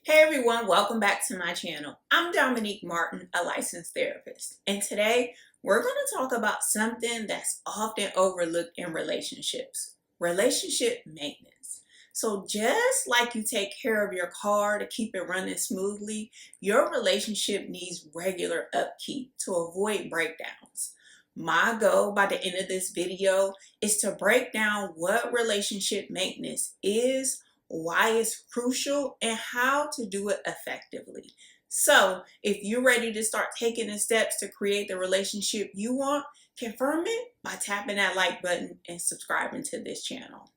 Hey everyone, welcome back to my channel. I'm Dominique Martin, a licensed therapist, and today we're going to talk about something that's often overlooked in relationships, relationship maintenance. So just like you take care of your car to keep it running smoothly, your relationship needs regular upkeep to avoid breakdowns. My goal by the end of this video is to break down what relationship maintenance is, why it's crucial, and how to do it effectively. So, if you're ready to start taking the steps to create the relationship you want, confirm it by tapping that like button and subscribing to this channel.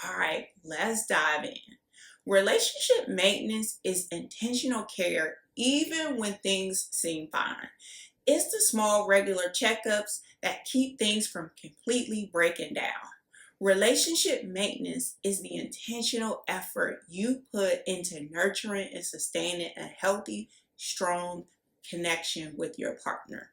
All right, let's dive in. Relationship maintenance is intentional care even when things seem fine. It's the small, regular checkups that keep things from completely breaking down. Relationship maintenance is the intentional effort you put into nurturing and sustaining a healthy, strong connection with your partner.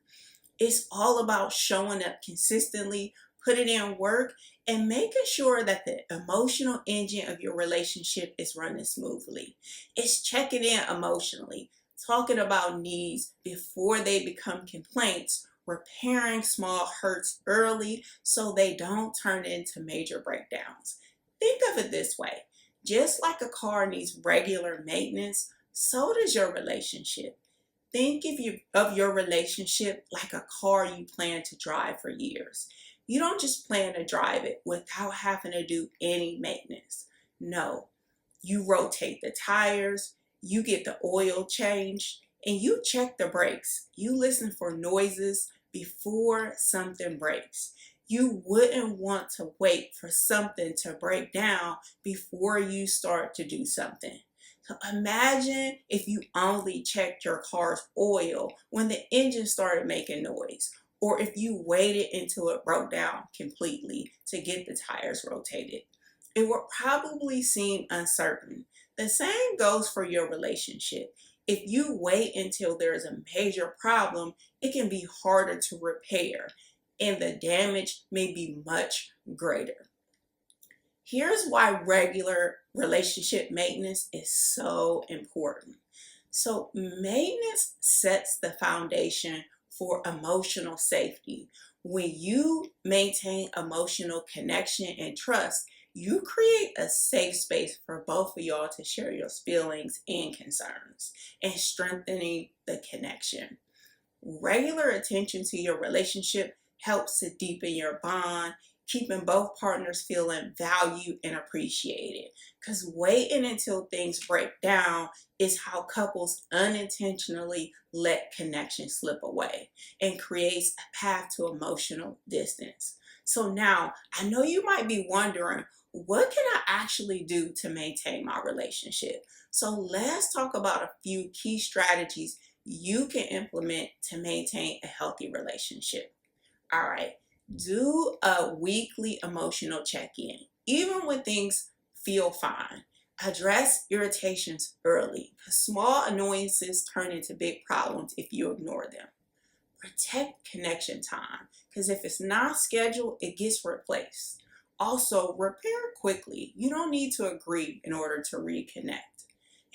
It's all about showing up consistently, putting in work, and making sure that the emotional engine of your relationship is running smoothly. It's checking in emotionally, talking about needs before they become complaints, repairing small hurts early so they don't turn into major breakdowns. Think of it this way: just like a car needs regular maintenance, so does your relationship. Think of your relationship like a car you plan to drive for years. You don't just plan to drive it without having to do any maintenance. No, you rotate the tires, you get the oil changed, and you check the brakes. You listen for noises before something breaks. You wouldn't want to wait for something to break down before you start to do something. So imagine if you only checked your car's oil when the engine started making noise, or if you waited until it broke down completely to get the tires rotated. It would probably seem uncertain. The same goes for your relationship. If you wait until there's a major problem, it can be harder to repair, and the damage may be much greater. Here's why regular relationship maintenance is so important. So, maintenance sets the foundation for emotional safety. When you maintain emotional connection and trust, you create a safe space for both of y'all to share your feelings and concerns and strengthening the connection. Regular attention to your relationship helps to deepen your bond, keeping both partners feeling valued and appreciated. Because waiting until things break down is how couples unintentionally let connection slip away and creates a path to emotional distance. So now, I know you might be wondering, what can I actually do to maintain my relationship? So let's talk about a few key strategies you can implement to maintain a healthy relationship. All right, do a weekly emotional check in, even when things feel fine. Address irritations early, because small annoyances turn into big problems if you ignore them. Protect connection time, because if it's not scheduled, it gets replaced. Also, repair quickly. You don't need to agree in order to reconnect.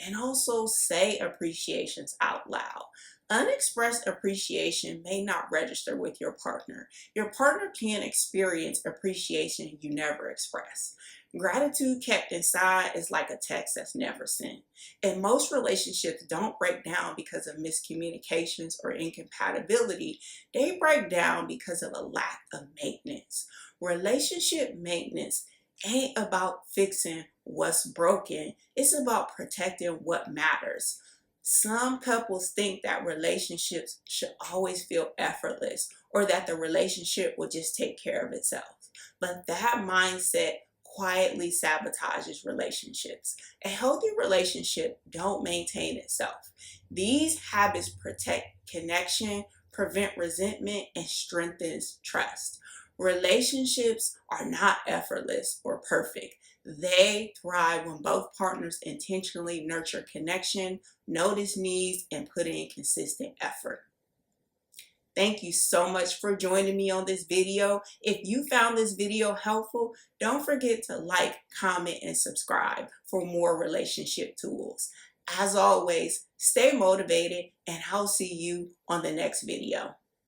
And also say appreciations out loud. Unexpressed appreciation may not register with your partner. Your partner can experience appreciation you never express. Gratitude kept inside is like a text that's never sent. And most relationships don't break down because of miscommunications or incompatibility. They break down because of a lack of maintenance. Relationship maintenance ain't about fixing what's broken, it's about protecting what matters. Some couples think that relationships should always feel effortless or that the relationship will just take care of itself. But that mindset quietly sabotages relationships. A healthy relationship don't maintain itself. These habits protect connection, prevent resentment, and strengthens trust. Relationships are not effortless or perfect. They thrive when both partners intentionally nurture connection, notice needs, and put in consistent effort. Thank you so much for joining me on this video. If you found this video helpful, don't forget to like, comment, and subscribe for more relationship tools. as always, stay motivated, and I'll see you on the next video.